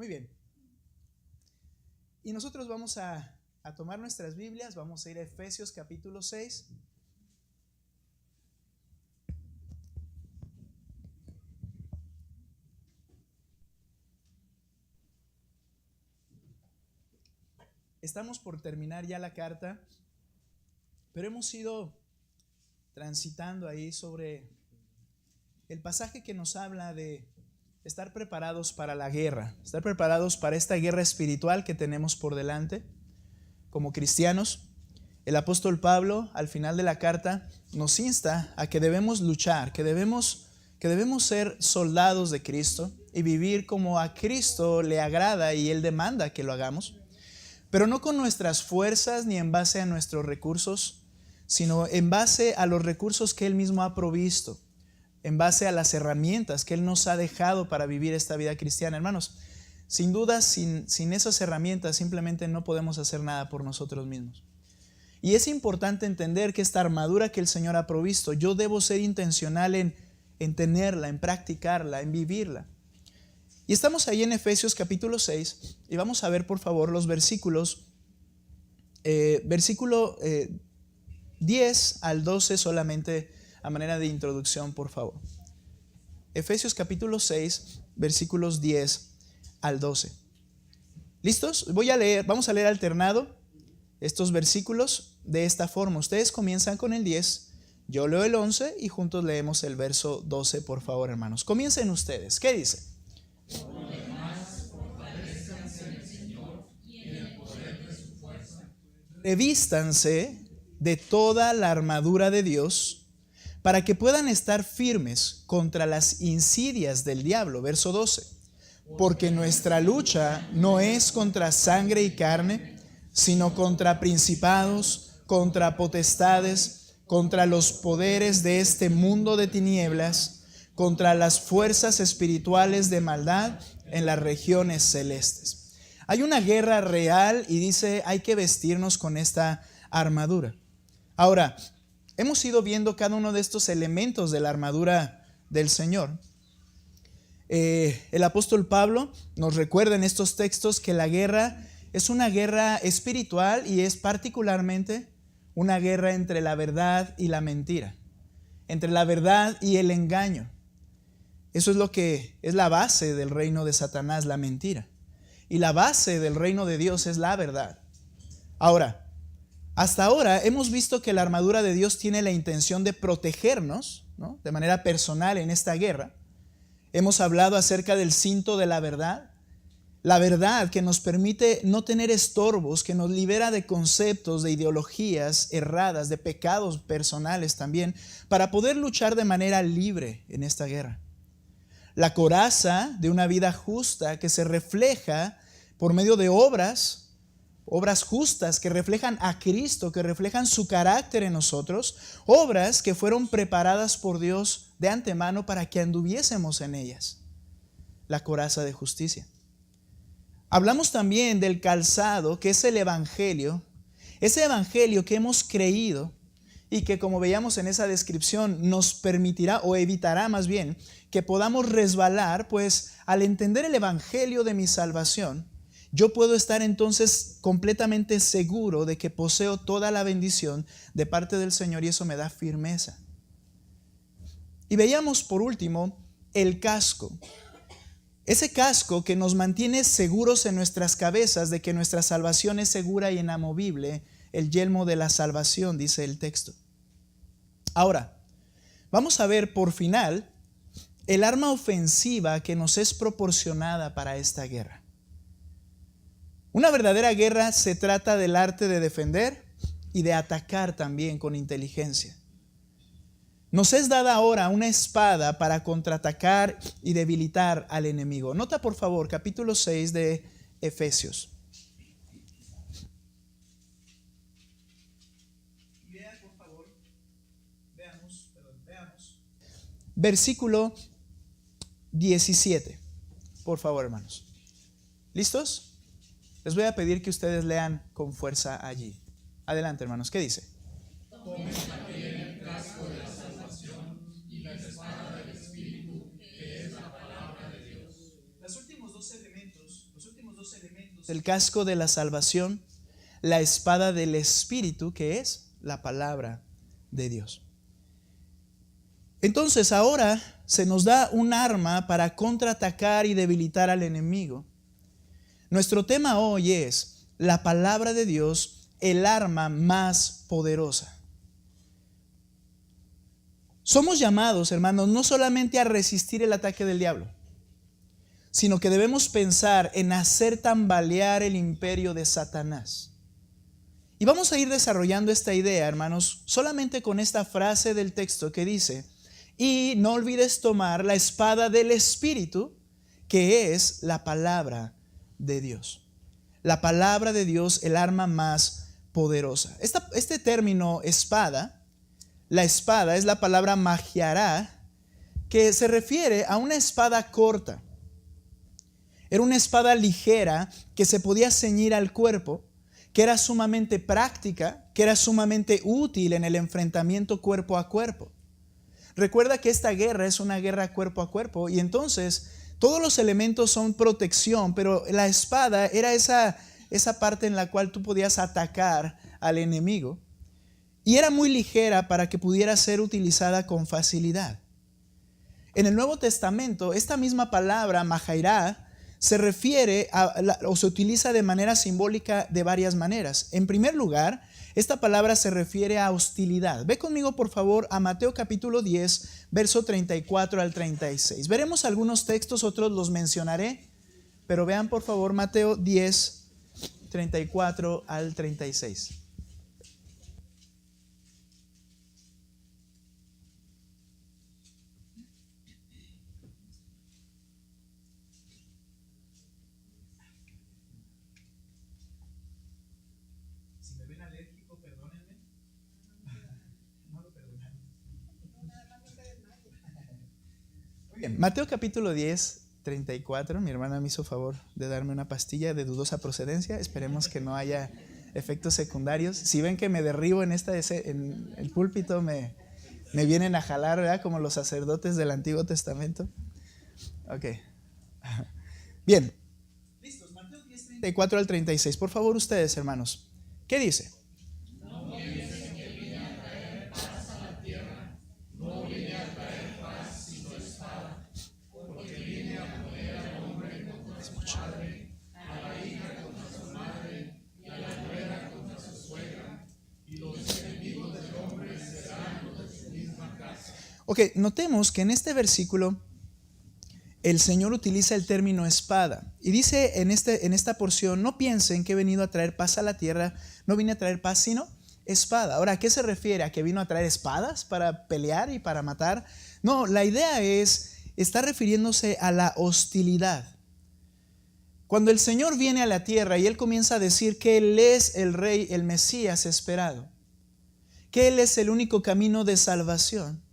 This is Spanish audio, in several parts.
Muy bien. Y nosotros vamos a tomar nuestras Biblias, vamos a ir a Efesios capítulo 6. Estamos por terminar ya la carta, pero hemos ido transitando ahí sobre el pasaje que nos habla de estar preparados para la guerra, estar preparados para esta guerra espiritual que tenemos por delante como cristianos. El apóstol Pablo al final de la carta nos insta a que debemos luchar, que debemos ser soldados de Cristo y vivir como a Cristo le agrada y Él demanda que lo hagamos, pero no con nuestras fuerzas ni en base a nuestros recursos, sino en base a los recursos que Él mismo ha provisto, en base a las herramientas que Él nos ha dejado para vivir esta vida cristiana. Hermanos, sin duda, sin esas herramientas simplemente no podemos hacer nada por nosotros mismos. Y es importante entender que esta armadura que el Señor ha provisto, yo debo ser intencional en tenerla, en practicarla, en vivirla. Y estamos ahí en Efesios capítulo 6 y vamos a ver por favor los versículos, versículo 10 al 12 solamente a manera de introducción, por favor. Efesios capítulo 6, versículos 10 al 12. ¿Listos? Vamos a leer alternado estos versículos de esta forma. Ustedes comienzan con el 10, yo leo el 11 y juntos leemos el verso 12, por favor, hermanos. Comiencen ustedes. ¿Qué dice? Revístanse de toda la armadura de Dios para que puedan estar firmes contra las insidias del diablo. Verso 12. Porque nuestra lucha no es contra sangre y carne, sino contra principados, contra potestades, contra los poderes de este mundo de tinieblas, contra las fuerzas espirituales de maldad en las regiones celestes. Hay una guerra real y dice hay que vestirnos con esta armadura. Ahora, hemos ido viendo cada uno de estos elementos de la armadura del Señor. El apóstol Pablo nos recuerda en estos textos que la guerra es una guerra espiritual y es particularmente una guerra entre la verdad y la mentira, entre la verdad y el engaño. Eso es lo que es la base del reino de Satanás, la mentira. Y la base del reino de Dios es la verdad. Ahora, hasta ahora hemos visto que la armadura de Dios tiene la intención de protegernos, ¿no?, de manera personal en esta guerra. Hemos hablado acerca del cinto de la verdad que nos permite no tener estorbos, que nos libera de conceptos, de ideologías erradas, de pecados personales también, para poder luchar de manera libre en esta guerra. La coraza de una vida justa que se refleja por medio de obras justas que reflejan a Cristo, que reflejan su carácter en nosotros, obras que fueron preparadas por Dios de antemano para que anduviésemos en ellas. La coraza de justicia. Hablamos también del calzado, que es el Evangelio, ese Evangelio que hemos creído y que, como veíamos en esa descripción, nos permitirá o evitará más bien que podamos resbalar, pues al entender el Evangelio de mi salvación, yo puedo estar entonces completamente seguro de que poseo toda la bendición de parte del Señor y eso me da firmeza. Y veíamos por último el casco. Ese casco que nos mantiene seguros en nuestras cabezas de que nuestra salvación es segura y inamovible, el yelmo de la salvación, dice el texto. Ahora, vamos a ver por final el arma ofensiva que nos es proporcionada para esta guerra. Una verdadera guerra se trata del arte de defender y de atacar también con inteligencia. Nos es dada ahora una espada para contraatacar y debilitar al enemigo. Nota por favor capítulo 6 de Efesios. Vean por favor, veamos. Versículo 17. Por favor, hermanos. ¿Listos? Les voy a pedir que ustedes lean con fuerza allí. Adelante, hermanos. ¿Qué dice? Tomen también el casco de la salvación y la espada del Espíritu, que es la palabra de Dios. Los últimos dos el casco de la salvación, la espada del Espíritu, que es la palabra de Dios. Entonces ahora se nos da un arma para contraatacar y debilitar al enemigo. Nuestro tema hoy es la palabra de Dios, el arma más poderosa. Somos llamados, hermanos, no solamente a resistir el ataque del diablo, sino que debemos pensar en hacer tambalear el imperio de Satanás. Y vamos a ir desarrollando esta idea, hermanos, solamente con esta frase del texto que dice: y no olvides tomar la espada del Espíritu, que es la palabra de Dios. La palabra de Dios, el arma más poderosa. Este término espada, la espada es la palabra magiará, que se refiere a una espada corta. Era una espada ligera que se podía ceñir al cuerpo, que era sumamente práctica, que era sumamente útil en el enfrentamiento cuerpo a cuerpo. Recuerda que esta guerra es una guerra cuerpo a cuerpo, y entonces todos los elementos son protección, pero la espada era esa parte en la cual tú podías atacar al enemigo, y era muy ligera para que pudiera ser utilizada con facilidad. En el Nuevo Testamento, esta misma palabra, majairá, se refiere o se utiliza de manera simbólica de varias maneras. En primer lugar, esta palabra se refiere a hostilidad. Ve conmigo, por favor, a Mateo capítulo 10, verso 34 al 36. Veremos algunos textos, otros los mencionaré, pero vean, por favor, Mateo 10, 34 al 36. Bien, Mateo capítulo 10, 34. Mi hermana me hizo favor de darme una pastilla de dudosa procedencia. Esperemos que no haya efectos secundarios. Si ven que me derribo en el púlpito, me vienen a jalar, ¿verdad? Como los sacerdotes del Antiguo Testamento. Ok. Bien. Listos. Mateo 10, 34 al 36. Por favor, ustedes, hermanos. ¿Qué dice? No piensen que vine a traer paz a la tierra. No vine a traer paz sino espada. Porque vine a poner al hombre contra su padre, a la hija contra su madre, y a la nuera contra su suegra. Y los enemigos del hombre serán los de su misma casa. Ok, notemos que en este versículo el Señor utiliza el término espada y dice en esta porción: no piensen que he venido a traer paz a la tierra, no vine a traer paz sino espada. Ahora, ¿a qué se refiere? ¿A que vino a traer espadas para pelear y para matar? No, la idea está refiriéndose a la hostilidad. Cuando el Señor viene a la tierra y Él comienza a decir que Él es el Rey, el Mesías esperado, que Él es el único camino de salvación,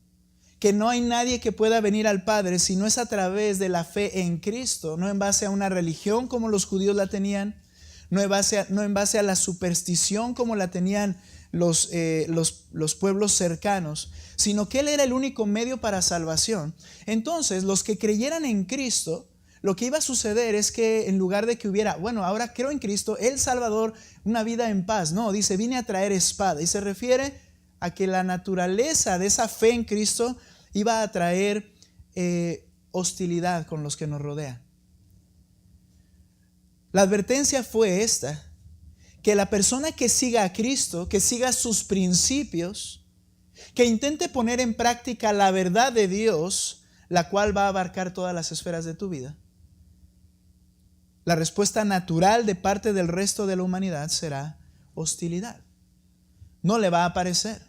que no hay nadie que pueda venir al Padre si no es a través de la fe en Cristo, no en base a una religión como los judíos la tenían, no en base a la superstición como la tenían los pueblos cercanos, sino que Él era el único medio para salvación. Entonces, los que creyeran en Cristo, lo que iba a suceder es que en lugar de que hubiera, bueno, ahora creo en Cristo, el Salvador, una vida en paz. No, dice, vine a traer espada, y se refiere a que la naturaleza de esa fe en Cristo iba a traer hostilidad con los que nos rodean. La advertencia fue esta: que la persona que siga a Cristo, que siga sus principios, que intente poner en práctica la verdad de Dios, la cual va a abarcar todas las esferas de tu vida, la respuesta natural de parte del resto de la humanidad será hostilidad. No le va a parecer,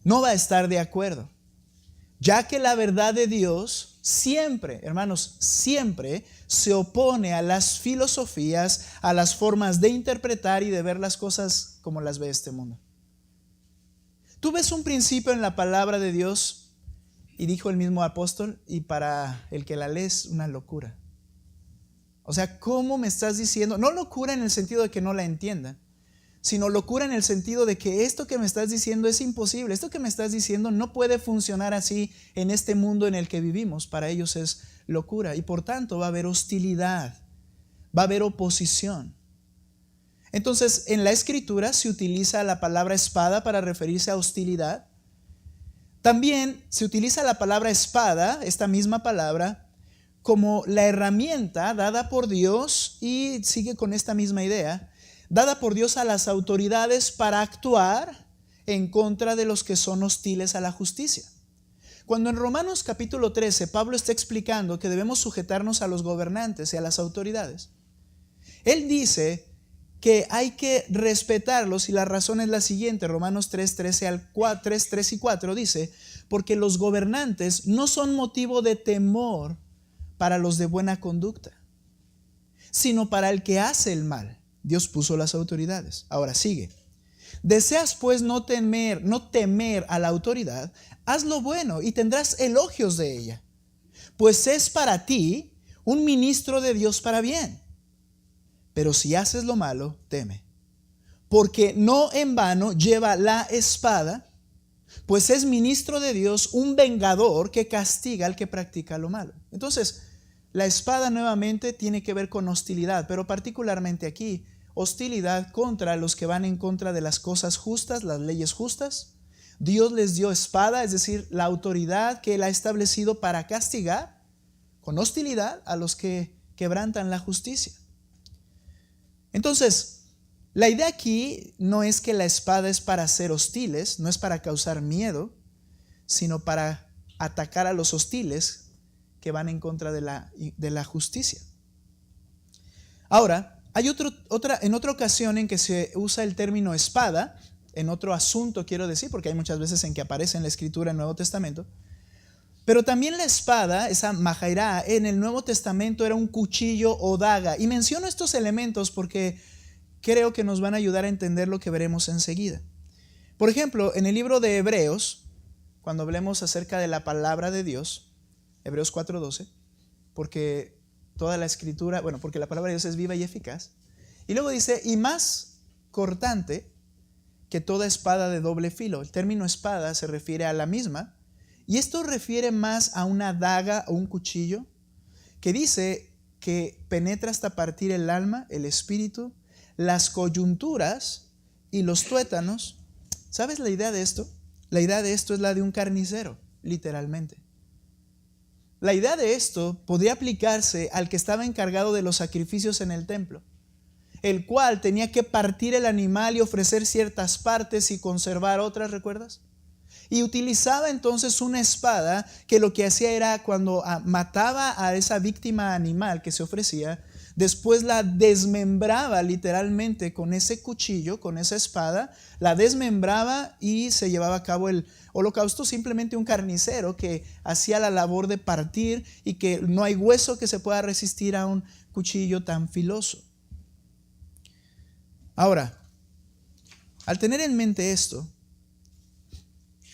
no va a estar de acuerdo, ya que la verdad de Dios siempre, hermanos, siempre se opone a las filosofías, a las formas de interpretar y de ver las cosas como las ve este mundo. Tú ves un principio en la palabra de Dios, y dijo el mismo apóstol, y para el que la lee es una locura. O sea, ¿cómo me estás diciendo? No locura en el sentido de que no la entiendan, sino locura en el sentido de que esto que me estás diciendo es imposible, esto que me estás diciendo no puede funcionar así en este mundo en el que vivimos. Para ellos es locura, y por tanto va a haber hostilidad, va a haber oposición. Entonces, en la Escritura se utiliza la palabra espada para referirse a hostilidad. También se utiliza la palabra espada, esta misma palabra, como la herramienta dada por Dios, y sigue con esta misma idea, dada por Dios a las autoridades para actuar en contra de los que son hostiles a la justicia. Cuando en Romanos capítulo 13 Pablo está explicando que debemos sujetarnos a los gobernantes y a las autoridades, él dice que hay que respetarlos, y la razón es la siguiente. Romanos 3, 3 y 4 dice: porque los gobernantes no son motivo de temor para los de buena conducta, sino para el que hace el mal. Dios puso las autoridades. Ahora sigue: deseas pues no temer a la autoridad, haz lo bueno y tendrás elogios de ella, pues es para ti un ministro de Dios para bien. Pero si haces lo malo, teme, porque no en vano lleva la espada, pues es ministro de Dios, un vengador que castiga al que practica lo malo. Entonces, la espada nuevamente tiene que ver con hostilidad, pero particularmente aquí, hostilidad contra los que van en contra de las cosas justas, las leyes justas. Dios les dio espada, es decir, la autoridad que Él ha establecido para castigar con hostilidad a los que quebrantan la justicia. Entonces, la idea aquí no es que la espada es para ser hostiles, no es para causar miedo, sino para atacar a los hostiles que van en contra de la justicia. Ahora, hay en otra ocasión en que se usa el término espada, en otro asunto quiero decir, porque hay muchas veces en que aparece en la Escritura en el Nuevo Testamento, pero también la espada, esa majairá, en el Nuevo Testamento era un cuchillo o daga. Y menciono estos elementos porque creo que nos van a ayudar a entender lo que veremos enseguida. Por ejemplo, en el libro de Hebreos, cuando hablemos acerca de la palabra de Dios, Hebreos 4:12, porque toda la Escritura, porque la palabra de Dios es viva y eficaz. Y luego dice: y más cortante que toda espada de doble filo. El término espada se refiere a la misma. Y esto refiere más a una daga o un cuchillo que dice que penetra hasta partir el alma, el espíritu, las coyunturas y los tuétanos. ¿Sabes la idea de esto? La idea de esto es la de un carnicero, literalmente. La idea de esto podría aplicarse al que estaba encargado de los sacrificios en el templo, el cual tenía que partir el animal y ofrecer ciertas partes y conservar otras, ¿recuerdas? Y utilizaba entonces una espada que lo que hacía era, cuando mataba a esa víctima animal que se ofrecía, después la desmembraba literalmente con ese cuchillo, con esa espada, la desmembraba y se llevaba a cabo el holocausto. Simplemente un carnicero que hacía la labor de partir, y que no hay hueso que se pueda resistir a un cuchillo tan filoso. Ahora, al tener en mente esto,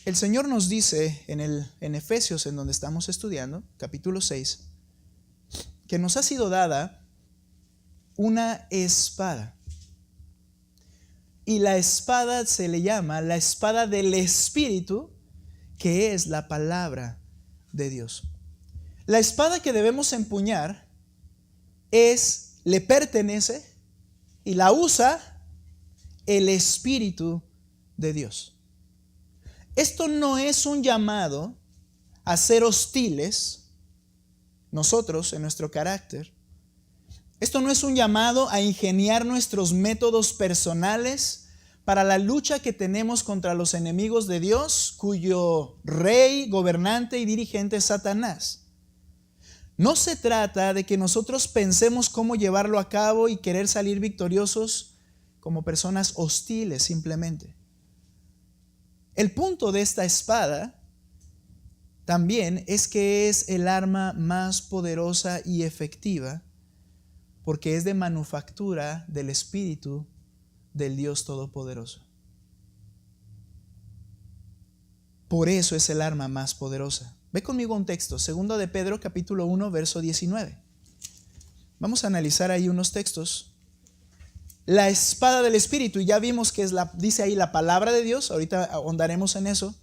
el Señor nos dice en Efesios, en donde estamos estudiando, capítulo 6, que nos ha sido dada una espada. Y la espada se le llama la espada del Espíritu, que es la palabra de Dios. La espada que debemos empuñar le pertenece y la usa el Espíritu de Dios. Esto no es un llamado a ser hostiles, nosotros en nuestro carácter. Esto no es un llamado a ingeniar nuestros métodos personales para la lucha que tenemos contra los enemigos de Dios, cuyo rey, gobernante y dirigente es Satanás. No se trata de que nosotros pensemos cómo llevarlo a cabo y querer salir victoriosos como personas hostiles simplemente. El punto de esta espada también es que es el arma más poderosa y efectiva, porque es de manufactura del Espíritu del Dios Todopoderoso. Por eso es el arma más poderosa. Ve conmigo un texto, 2 de Pedro capítulo 1, verso 19. Vamos a analizar ahí unos textos. La espada del Espíritu, y ya vimos que dice ahí la palabra de Dios, ahorita ahondaremos en eso,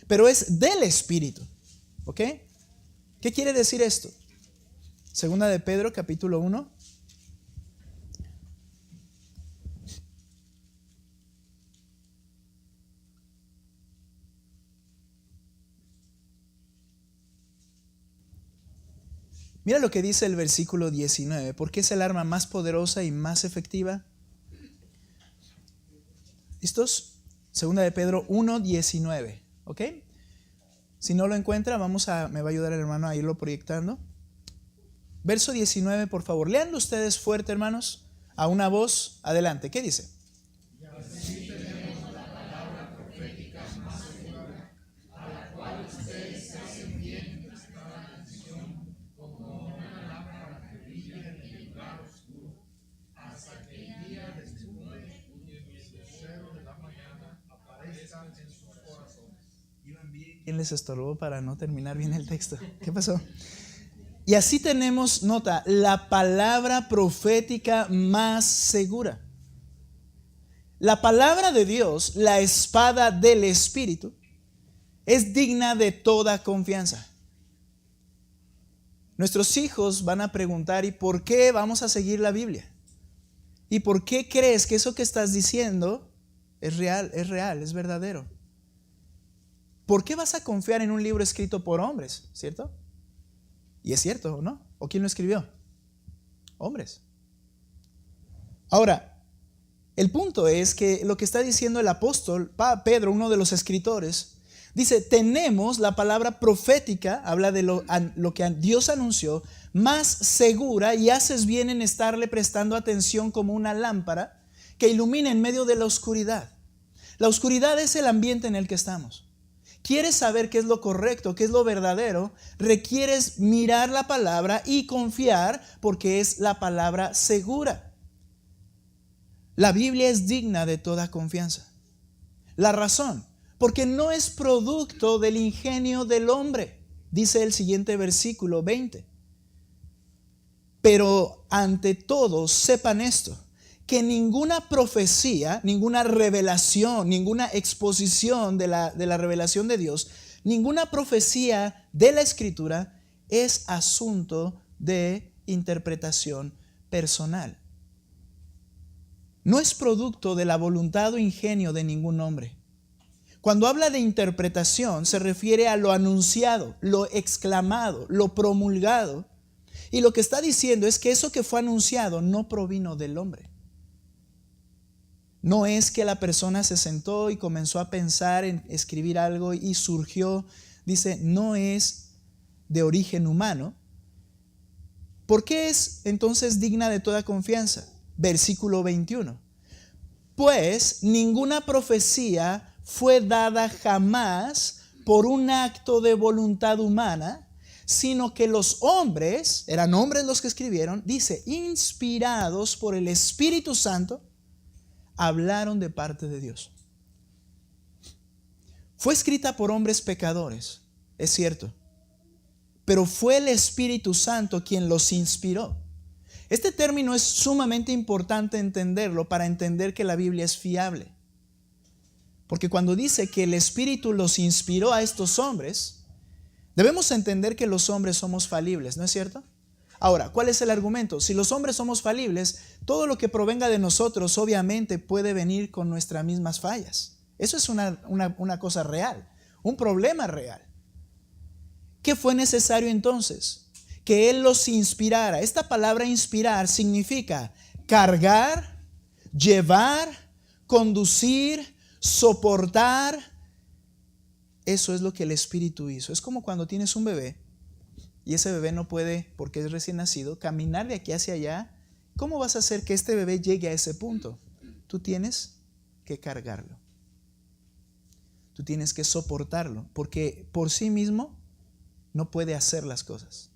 pero es del Espíritu, ¿ok? ¿Qué quiere decir esto? 2 de Pedro capítulo 1, Mira lo que dice el versículo 19. ¿Por qué es el arma más poderosa y más efectiva? ¿Listos? Segunda de Pedro 1:19. ¿Ok? Si no lo encuentra, me va a ayudar el hermano a irlo proyectando. Verso 19, por favor. Leanlo ustedes fuerte, hermanos. A una voz. Adelante. ¿Qué dice? Y así tenemos la palabra profética más segura, a la cual ustedes hacen bien en prestar atención, como una lámpara que brilla en el lugar oscuro, hasta que el día despunte y el lucero de la mañana aparezca en sus corazones. ¿Quién les estorbó para no terminar bien el texto? ¿Qué pasó? Y así tenemos, nota, la palabra profética más segura. La palabra de Dios, la espada del Espíritu, es digna de toda confianza. Nuestros hijos van a preguntar, ¿y por qué vamos a seguir la Biblia? ¿Y por qué crees que eso que estás diciendo es real, es verdadero? ¿Por qué vas a confiar en un libro escrito por hombres? ¿Cierto? Y es cierto, ¿no? ¿O quién lo escribió? Hombres. Ahora, el punto es que lo que está diciendo el apóstol Pedro, uno de los escritores, dice, tenemos la palabra profética, habla de lo que Dios anunció, más segura, y haces bien en estarle prestando atención como una lámpara que ilumina en medio de la oscuridad. La oscuridad es el ambiente en el que estamos. ¿Quieres saber qué es lo correcto, qué es lo verdadero? Requieres mirar la palabra y confiar porque es la palabra segura. La Biblia es digna de toda confianza. La razón, porque no es producto del ingenio del hombre, dice el siguiente versículo 20. Pero ante todo sepan esto, que ninguna profecía, ninguna revelación, ninguna exposición de la revelación de Dios, ninguna profecía de la Escritura es asunto de interpretación personal. No es producto de la voluntad o ingenio de ningún hombre. Cuando habla de interpretación, se refiere a lo anunciado, lo exclamado, lo promulgado. Y lo que está diciendo es que eso que fue anunciado no provino del hombre. No es que la persona se sentó y comenzó a pensar en escribir algo y surgió. Dice, no es de origen humano. ¿Por qué es entonces digna de toda confianza? Versículo 21. Pues ninguna profecía fue dada jamás por un acto de voluntad humana, sino que los hombres, eran hombres los que escribieron, dice, inspirados por el Espíritu Santo, hablaron de parte de Dios. Fue escrita por hombres pecadores, es cierto, pero fue el Espíritu Santo quien los inspiró. Este término es sumamente importante entenderlo para entender que la Biblia es fiable. Porque cuando dice que el Espíritu los inspiró a estos hombres, debemos entender que los hombres somos falibles, ¿no es cierto? Ahora, ¿cuál es el argumento? Si los hombres somos falibles, todo lo que provenga de nosotros obviamente puede venir con nuestras mismas fallas. Eso es una cosa real, un problema real. ¿Qué fue necesario entonces? Que Él los inspirara. Esta palabra inspirar significa cargar, llevar, conducir, soportar. Eso es lo que el Espíritu hizo. Es como cuando tienes un bebé y ese bebé no puede, porque es recién nacido, caminar de aquí hacia allá. ¿Cómo vas a hacer que este bebé llegue a ese punto? Tú tienes que cargarlo. Tú tienes que soportarlo, porque por sí mismo no puede hacer las cosas.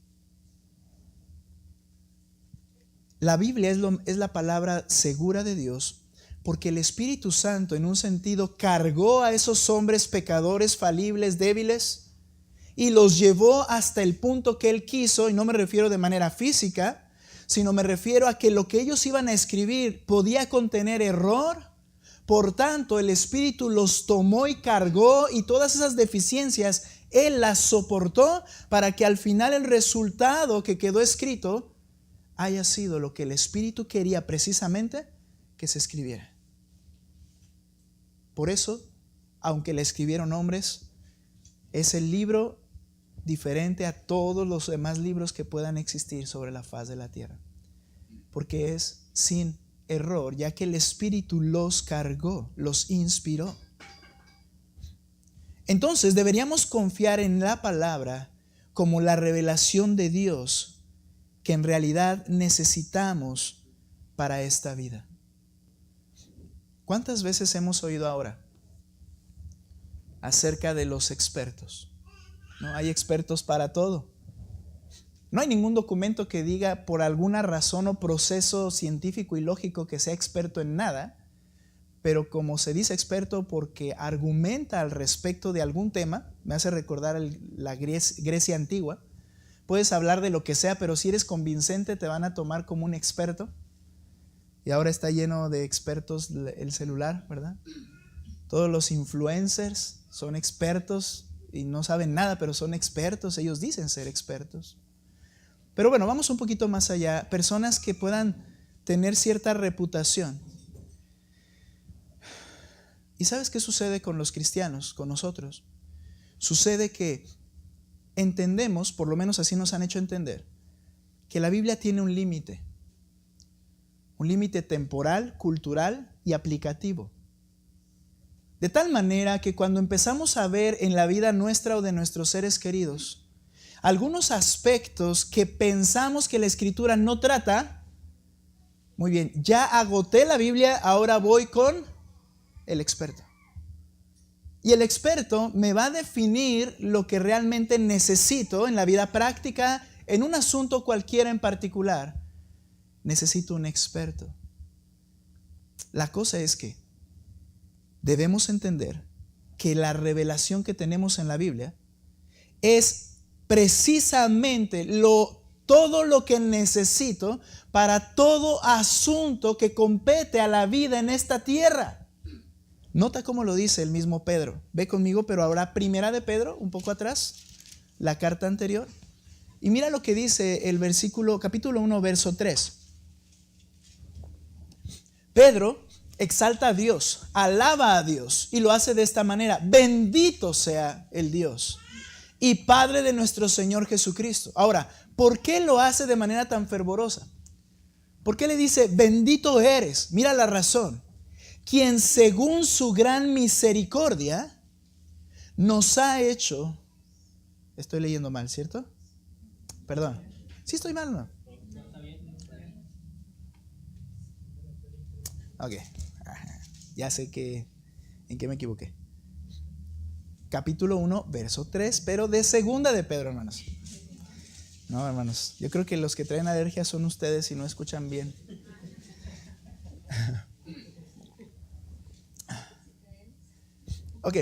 La Biblia es la palabra segura de Dios, porque el Espíritu Santo en un sentido cargó a esos hombres pecadores, falibles, débiles, y los llevó hasta el punto que Él quiso, y no me refiero de manera física, sino me refiero a que lo que ellos iban a escribir podía contener error. Por tanto, el Espíritu los tomó y cargó, y todas esas deficiencias Él las soportó para que al final el resultado que quedó escrito haya sido lo que el Espíritu quería precisamente que se escribiera. Por eso, aunque le escribieron hombres, es el libro diferente a todos los demás libros que puedan existir sobre la faz de la tierra, porque es sin error, ya que el Espíritu los cargó, los inspiró. Entonces deberíamos confiar en la palabra como la revelación de Dios que en realidad necesitamos para esta vida. ¿Cuántas veces hemos oído ahora acerca de los expertos? ¿No? Hay expertos para todo. No hay ningún documento que diga por alguna razón o proceso científico y lógico que sea experto en nada, pero como se dice experto porque argumenta al respecto de algún tema, me hace recordar la Grecia antigua. Puedes hablar de lo que sea, pero si eres convincente te van a tomar como un experto. Y ahora está lleno de expertos el celular, ¿verdad? Todos los influencers son expertos y no saben nada, pero son expertos, ellos dicen ser expertos. Pero bueno, vamos un poquito más allá. Personas que puedan tener cierta reputación. ¿Y sabes qué sucede con los cristianos, con nosotros? Sucede que entendemos, por lo menos así nos han hecho entender, que la Biblia tiene un límite temporal, cultural y aplicativo. De tal manera que cuando empezamos a ver en la vida nuestra o de nuestros seres queridos algunos aspectos que pensamos que la Escritura no trata, muy bien, ya agoté la Biblia, ahora voy con el experto. Y el experto me va a definir lo que realmente necesito en la vida práctica, en un asunto cualquiera en particular. Necesito un experto. La cosa es que debemos entender que la revelación que tenemos en la Biblia es precisamente todo lo que necesito para todo asunto que compete a la vida en esta tierra. Nota cómo lo dice el mismo Pedro. Ve conmigo, pero ahora primera de Pedro, un poco atrás, la carta anterior. Y mira lo que dice el versículo, capítulo 1, verso 3. Pedro exalta a Dios, alaba a Dios y lo hace de esta manera: bendito sea el Dios y Padre de nuestro Señor Jesucristo. Ahora, ¿por qué lo hace de manera tan fervorosa? ¿Por qué le dice bendito eres? Mira la razón. Quien según su gran misericordia nos ha hecho... Estoy leyendo mal, ¿cierto? Perdón. ¿Sí estoy mal o no? Ok, ya sé en qué me equivoqué. Capítulo 1, verso 3, pero de segunda de Pedro, hermanos. No, hermanos, yo creo que los que traen alergia son ustedes y no escuchan bien. Ok,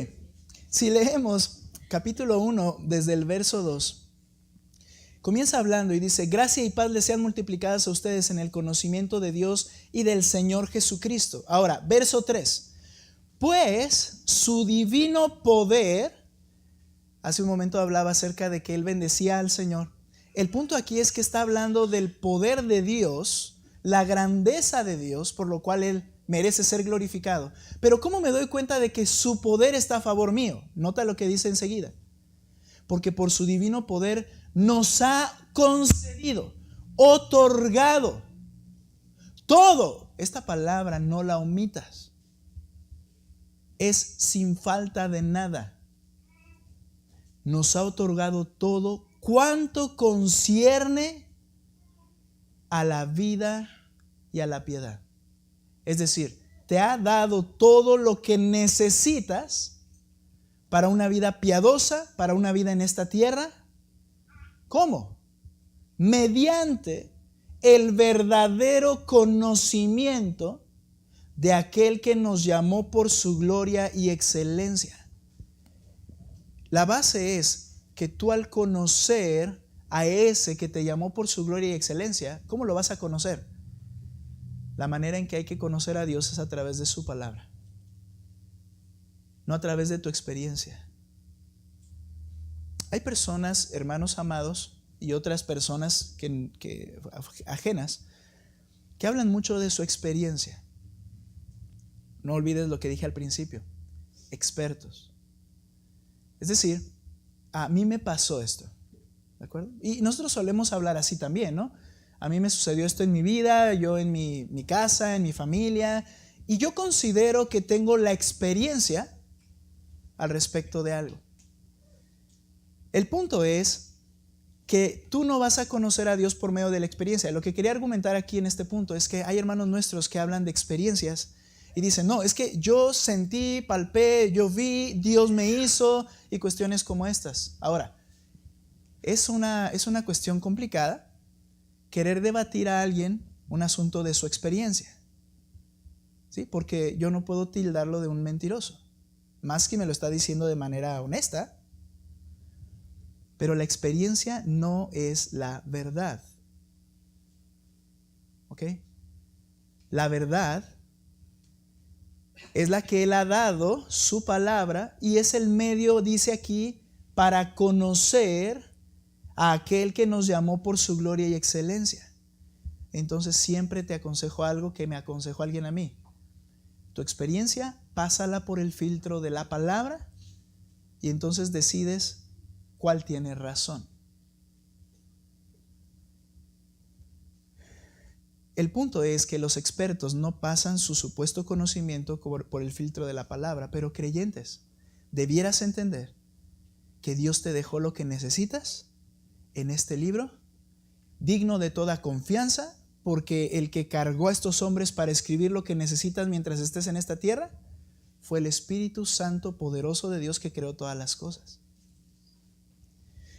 si leemos capítulo 1 desde el verso 2, comienza hablando y dice: gracia y paz les sean multiplicadas a ustedes en el conocimiento de Dios y del Señor Jesucristo. Ahora, verso 3. Pues su divino poder, hace un momento hablaba acerca de que él bendecía al Señor. El punto aquí es que está hablando del poder de Dios, la grandeza de Dios, por lo cual él merece ser glorificado. Pero ¿cómo me doy cuenta de que su poder está a favor mío? Nota lo que dice enseguida. Porque por su divino poder nos ha concedido, otorgado todo. Esta palabra no la omitas. Es sin falta de nada. Nos ha otorgado todo cuanto concierne a la vida y a la piedad. Es decir, te ha dado todo lo que necesitas para una vida piadosa, para una vida en esta tierra. ¿Cómo? Mediante el verdadero conocimiento de aquel que nos llamó por su gloria y excelencia. La base es que tú, al conocer a ese que te llamó por su gloria y excelencia, ¿cómo lo vas a conocer? La manera en que hay que conocer a Dios es a través de su palabra, no a través de tu experiencia. Hay personas, hermanos amados, y otras personas ajenas, que hablan mucho de su experiencia. No olvides lo que dije al principio: expertos. Es decir, a mí me pasó esto, ¿de acuerdo? Y nosotros solemos hablar así también, ¿no? A mí me sucedió esto en mi vida, yo en mi casa, en mi familia, y yo considero que tengo la experiencia al respecto de algo. El punto es que tú no vas a conocer a Dios por medio de la experiencia. Lo que quería argumentar aquí en este punto es que hay hermanos nuestros que hablan de experiencias y dicen, no, es que yo sentí, palpé, yo vi, Dios me hizo y cuestiones como estas. Ahora, es una cuestión complicada querer debatir a alguien un asunto de su experiencia, ¿sí? Porque yo no puedo tildarlo de un mentiroso, más que me lo está diciendo de manera honesta. Pero la experiencia no es la verdad. ¿Ok? La verdad es la que Él ha dado, su palabra, y es el medio, dice aquí, para conocer a aquel que nos llamó por su gloria y excelencia. Entonces siempre te aconsejo algo que me aconsejó alguien a mí. Tu experiencia, pásala por el filtro de la palabra y entonces decides cuál tiene razón. El punto es que los expertos no pasan su supuesto conocimiento por el filtro de la palabra, pero creyentes, debieras entender que Dios te dejó lo que necesitas en este libro, digno de toda confianza, porque el que cargó a estos hombres para escribir lo que necesitas mientras estés en esta tierra fue el Espíritu Santo poderoso de Dios que creó todas las cosas.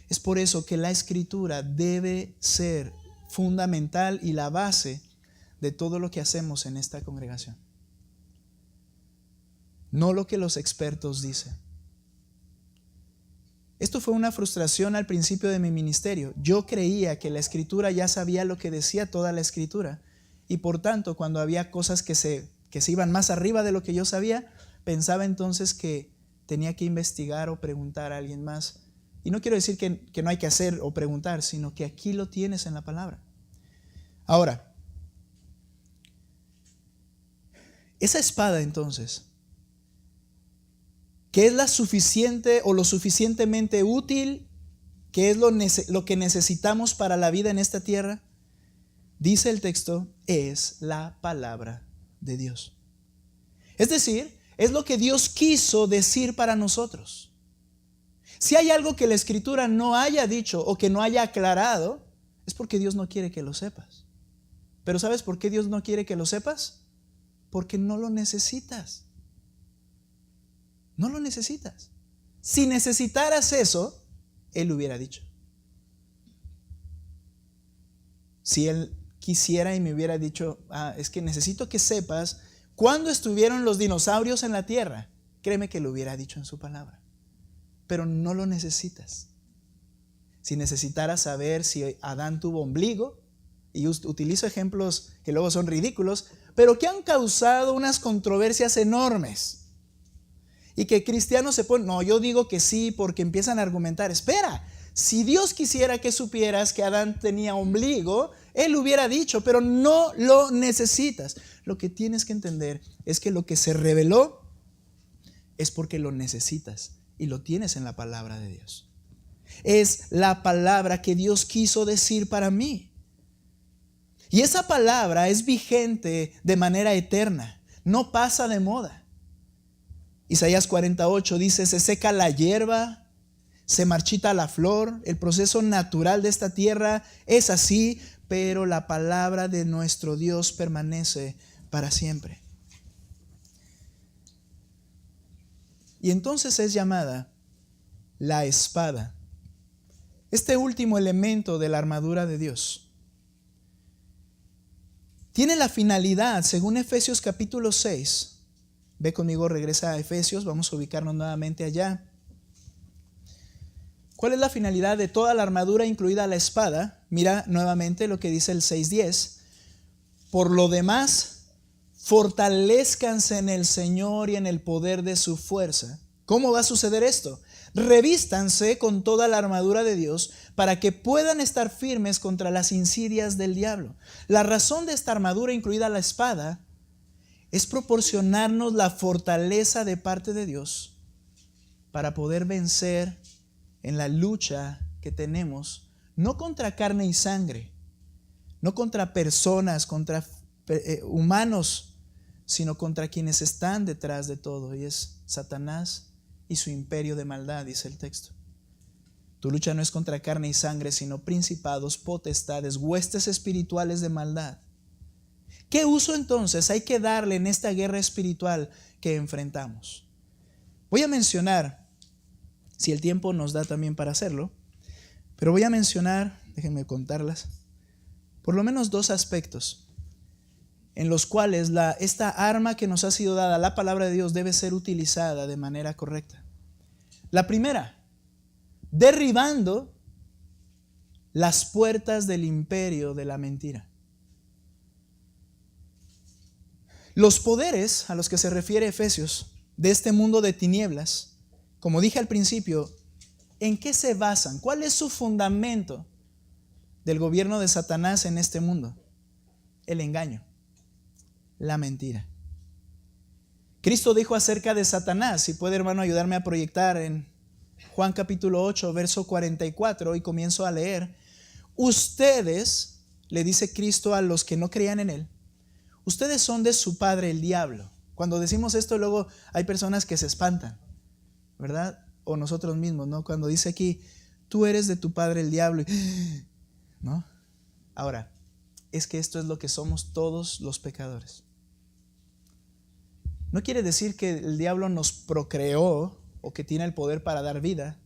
Es por eso que la Escritura debe ser fundamental y la base de todo lo que hacemos en esta congregación. No lo que los expertos dicen. Esto fue una frustración al principio de mi ministerio. Yo creía que la Escritura ya sabía lo que decía toda la Escritura. Y por tanto, cuando había cosas que se iban más arriba de lo que yo sabía, pensaba entonces que tenía que investigar o preguntar a alguien más. Y no quiero decir que no hay que hacer o preguntar, sino que aquí lo tienes en la palabra. Ahora, esa espada entonces, ¿qué es la suficiente o lo suficientemente útil? ¿Qué es lo que necesitamos para la vida en esta tierra? Dice el texto, es la palabra de Dios. Es decir, es lo que Dios quiso decir para nosotros. Si hay algo que la Escritura no haya dicho o que no haya aclarado, es porque Dios no quiere que lo sepas. Pero ¿sabes por qué Dios no quiere que lo sepas? Porque no lo necesitas. No lo necesitas. Si necesitaras eso, Él lo hubiera dicho. Si Él quisiera y me hubiera dicho, es que necesito que sepas cuándo estuvieron los dinosaurios en la tierra, créeme que lo hubiera dicho en su palabra. Pero no lo necesitas. Si necesitaras saber si Adán tuvo ombligo, y utilizo ejemplos que luego son ridículos, pero que han causado unas controversias enormes, y que cristianos se ponen, no, yo digo que sí, porque empiezan a argumentar, espera, si Dios quisiera que supieras que Adán tenía ombligo, Él hubiera dicho, pero no lo necesitas. Lo que tienes que entender es que lo que se reveló es porque lo necesitas. Y lo tienes en la palabra de Dios. Es la palabra que Dios quiso decir para mí. Y esa palabra es vigente de manera eterna. No pasa de moda. Isaías 48 dice, se seca la hierba, se marchita la flor. El proceso natural de esta tierra es así, pero la palabra de nuestro Dios permanece para siempre. Y entonces es llamada la espada. Este último elemento de la armadura de Dios tiene la finalidad, según Efesios capítulo 6. Ve conmigo, regresa a Efesios, vamos a ubicarnos nuevamente allá. ¿Cuál es la finalidad de toda la armadura, incluida la espada? Mira nuevamente lo que dice el 6:10. Por lo demás, fortalezcanse en el Señor y en el poder de su fuerza. ¿Cómo va a suceder esto? Revístanse con toda la armadura de Dios para que puedan estar firmes contra las insidias del diablo. La razón de esta armadura, incluida la espada, es proporcionarnos la fortaleza de parte de Dios para poder vencer en la lucha que tenemos, no contra carne y sangre, no contra personas, contra humanos, sino contra quienes están detrás de todo, y es Satanás y su imperio de maldad, dice el texto. Tu lucha no es contra carne y sangre, sino principados, potestades, huestes espirituales de maldad. ¿Qué uso entonces hay que darle en esta guerra espiritual que enfrentamos? Voy a mencionar, si el tiempo nos da también para hacerlo, pero voy a mencionar, déjenme contarlas, por lo menos 2 aspectos en los cuales esta arma que nos ha sido dada, la palabra de Dios, debe ser utilizada de manera correcta. La primera, derribando las puertas del imperio de la mentira. Los poderes a los que se refiere Efesios de este mundo de tinieblas, como dije al principio, ¿en qué se basan? ¿Cuál es su fundamento del gobierno de Satanás en este mundo? El engaño, la mentira. Cristo dijo acerca de Satanás, si puede hermano ayudarme a proyectar en Juan capítulo 8, verso 44, y comienzo a leer. Ustedes, le dice Cristo a los que no creían en Él, ustedes son de su padre el diablo. Cuando decimos esto, luego hay personas que se espantan, ¿verdad? O nosotros mismos, ¿no? Cuando dice aquí, tú eres de tu padre el diablo, ¿no? Ahora, es que esto es lo que somos todos los pecadores. No quiere decir que el diablo nos procreó o que tiene el poder para dar vida,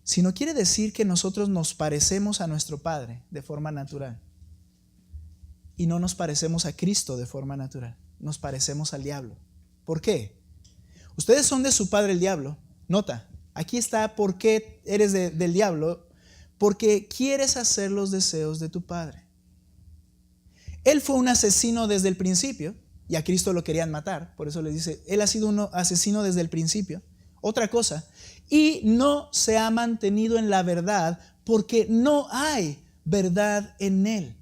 sino quiere decir que nosotros nos parecemos a nuestro Padre de forma natural y no nos parecemos a Cristo de forma natural, nos parecemos al diablo. ¿Por qué? Ustedes son de su padre el diablo. Nota, aquí está por qué eres del diablo, porque quieres hacer los deseos de tu padre. Él fue un asesino desde el principio. Y a Cristo lo querían matar, por eso le dice, Él ha sido un asesino desde el principio. Otra cosa, y no se ha mantenido en la verdad porque no hay verdad en Él.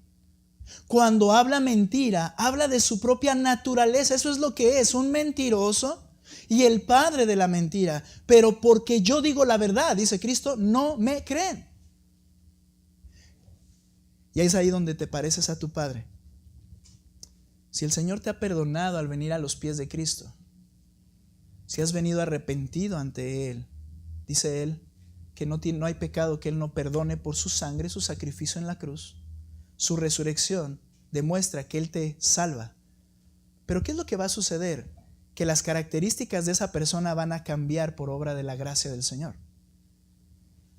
Cuando habla mentira, habla de su propia naturaleza, eso es lo que es, un mentiroso y el padre de la mentira. Pero porque yo digo la verdad, dice Cristo, no me creen. Y es ahí donde te pareces a tu padre. Si el Señor te ha perdonado al venir a los pies de Cristo, si has venido arrepentido ante Él, dice Él que no hay pecado que Él no perdone por su sangre, su sacrificio en la cruz, su resurrección demuestra que Él te salva. Pero ¿qué es lo que va a suceder? Que las características de esa persona van a cambiar por obra de la gracia del Señor.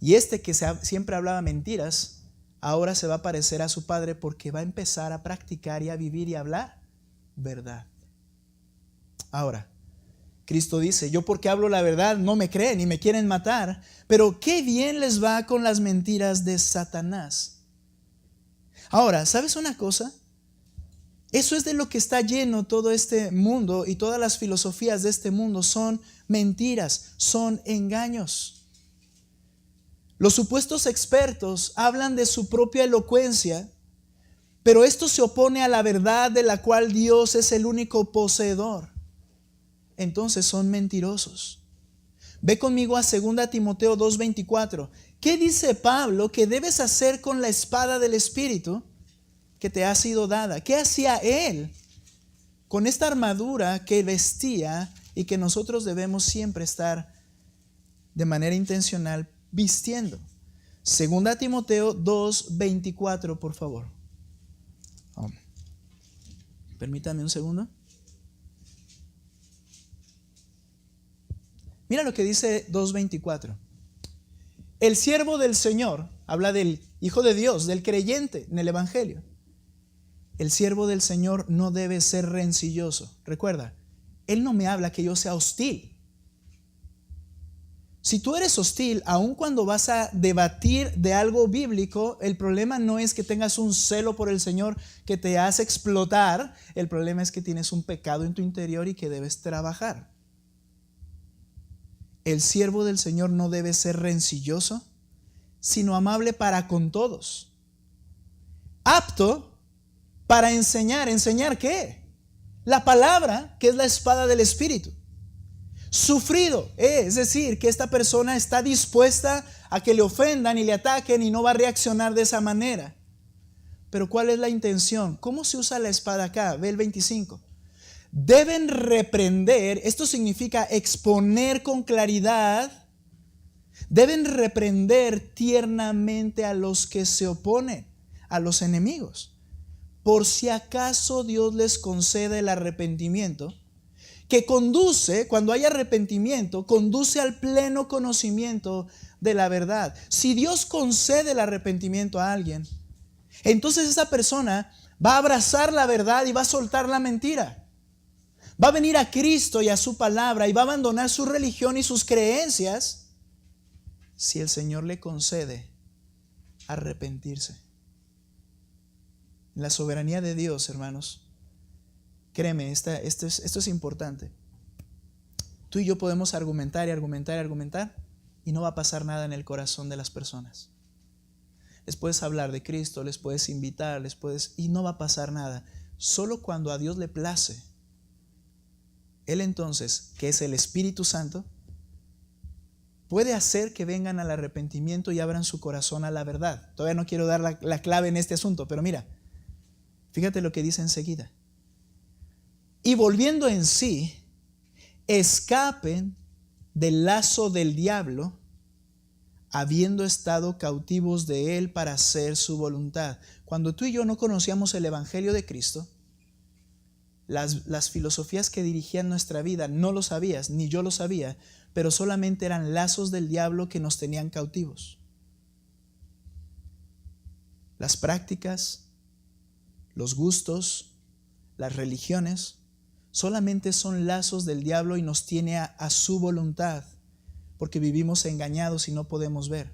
Y que siempre hablaba mentiras, ahora se va a parecer a su padre porque va a empezar a practicar y a vivir y a hablar verdad. Ahora, Cristo dice, yo porque hablo la verdad no me creen y me quieren matar, pero qué bien les va con las mentiras de Satanás. Ahora, ¿sabes una cosa? Eso es de lo que está lleno todo este mundo y todas las filosofías de este mundo son mentiras, son engaños. Los supuestos expertos hablan de su propia elocuencia, pero esto se opone a la verdad de la cual Dios es el único poseedor. Entonces son mentirosos. Ve conmigo a 2 Timoteo 2:24. ¿Qué dice Pablo que debes hacer con la espada del Espíritu que te ha sido dada? ¿Qué hacía él con esta armadura que vestía y que nosotros debemos siempre estar de manera intencional vistiendo? 2 Timoteo 2:24, por favor. Permítame un segundo. Mira lo que dice 2:24. El siervo del Señor, habla del Hijo de Dios, del creyente en el Evangelio. El siervo del Señor no debe ser rencilloso. Recuerda, Él no me habla que yo sea hostil. Si tú eres hostil, aun cuando vas a debatir de algo bíblico, el problema no es que tengas un celo por el Señor que te hace explotar. El problema es que tienes un pecado en tu interior y que debes trabajar. El siervo del Señor no debe ser rencilloso, sino amable para con todos. Apto para enseñar. ¿Enseñar qué? La palabra, que es la espada del Espíritu. sufrido. Es decir, que esta persona está dispuesta a que le ofendan y le ataquen y no va a reaccionar de esa manera. Pero ¿cuál es la intención? ¿Cómo se usa la espada acá? Ve el 25. Deben reprender, esto significa exponer con claridad, deben reprender tiernamente a los que se oponen, a los enemigos, por si acaso Dios les concede el arrepentimiento, que conduce, cuando hay arrepentimiento, conduce al pleno conocimiento de la verdad. Si Dios concede el arrepentimiento a alguien, entonces esa persona va a abrazar la verdad y va a soltar la mentira. Va a venir a Cristo y a su palabra y va a abandonar su religión y sus creencias si el Señor le concede arrepentirse. La soberanía de Dios, hermanos, créeme, esto es importante. Tú y yo podemos argumentar y argumentar y argumentar y no va a pasar nada en el corazón de las personas. Les puedes hablar de Cristo, les puedes invitar, y no va a pasar nada. Solo cuando a Dios le place, Él entonces, que es el Espíritu Santo, puede hacer que vengan al arrepentimiento y abran su corazón a la verdad. Todavía no quiero dar la clave en este asunto, pero mira, fíjate lo que dice enseguida. Y volviendo en sí, escapen del lazo del diablo, habiendo estado cautivos de él para hacer su voluntad. Cuando tú y yo no conocíamos el Evangelio de Cristo, las filosofías que dirigían nuestra vida no lo sabías, ni yo lo sabía, pero solamente eran lazos del diablo que nos tenían cautivos. Las prácticas, los gustos, las religiones, solamente son lazos del diablo y nos tiene a su voluntad, porque vivimos engañados y no podemos ver.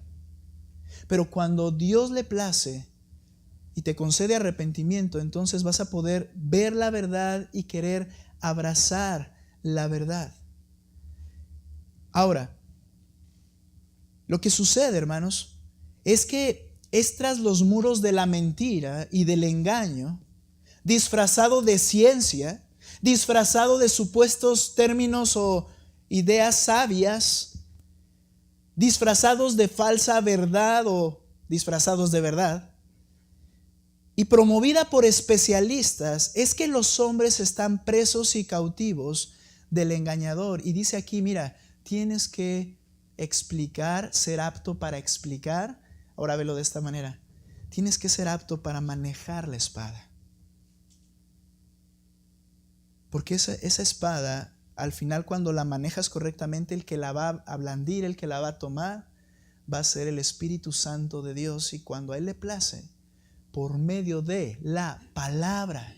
Pero cuando Dios le place y te concede arrepentimiento, entonces vas a poder ver la verdad y querer abrazar la verdad. Ahora, lo que sucede, hermanos, es que es tras los muros de la mentira y del engaño, disfrazado de ciencia, disfrazado de supuestos términos o ideas sabias, disfrazados de falsa verdad o disfrazados de verdad, y promovida por especialistas, es que los hombres están presos y cautivos del engañador. Y dice aquí, mira, tienes que explicar, ser apto para explicar. Ahora velo de esta manera. Tienes que ser apto para manejar la espada. Porque esa espada, al final, cuando la manejas correctamente, el que la va a blandir, el que la va a tomar, va a ser el Espíritu Santo de Dios. Y cuando a Él le place, por medio de la palabra,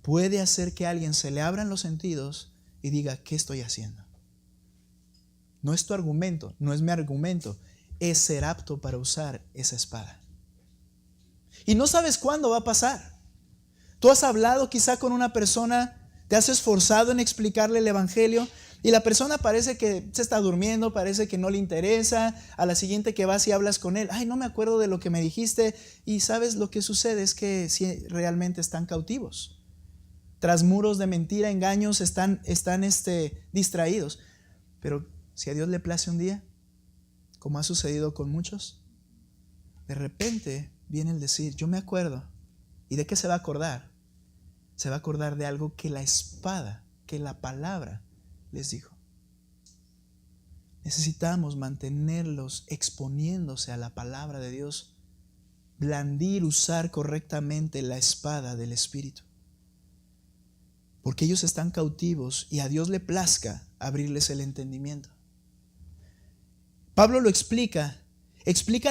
puede hacer que a alguien se le abran los sentidos y diga, ¿qué estoy haciendo? No es tu argumento, no es mi argumento, es ser apto para usar esa espada. Y no sabes cuándo va a pasar. Tú has hablado quizá con una persona, te has esforzado en explicarle el Evangelio y la persona parece que se está durmiendo, parece que no le interesa. A la siguiente que vas y hablas con él, ay, no me acuerdo de lo que me dijiste. Y sabes, lo que sucede es que sí, realmente están cautivos. Tras muros de mentira, engaños, están distraídos. Pero si a Dios le place un día, como ha sucedido con muchos, de repente viene el decir, yo me acuerdo. ¿Y de qué se va a acordar? Se va a acordar de algo que la espada, que la palabra les dijo. Necesitamos mantenerlos exponiéndose a la palabra de Dios, blandir, usar correctamente la espada del Espíritu. Porque ellos están cautivos y a Dios le plazca abrirles el entendimiento. Pablo lo explica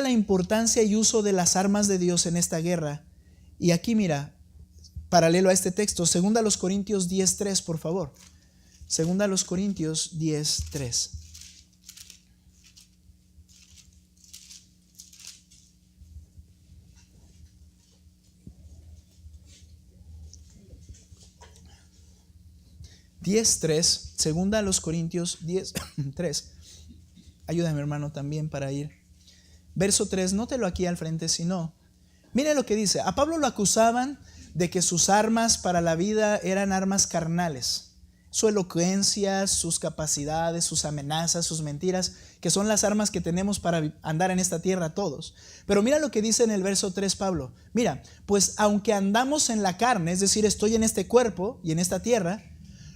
la importancia y uso de las armas de Dios en esta guerra. Y aquí mira, paralelo a este texto, 2 Corintios 10:3, por favor. 2 Corintios 10:3. Segunda a los Corintios 10:3. Ayúdame, hermano, también para ir. Verso 3, nótelo aquí al frente, si no. Mire lo que dice. A Pablo lo acusaban de que sus armas para la vida eran armas carnales. su elocuencia, sus capacidades, sus amenazas, sus mentiras, que son las armas que tenemos para andar en esta tierra todos. Pero mira lo que dice en el verso 3 Pablo. Mira, pues aunque andamos en la carne, es decir, estoy en este cuerpo y en esta tierra,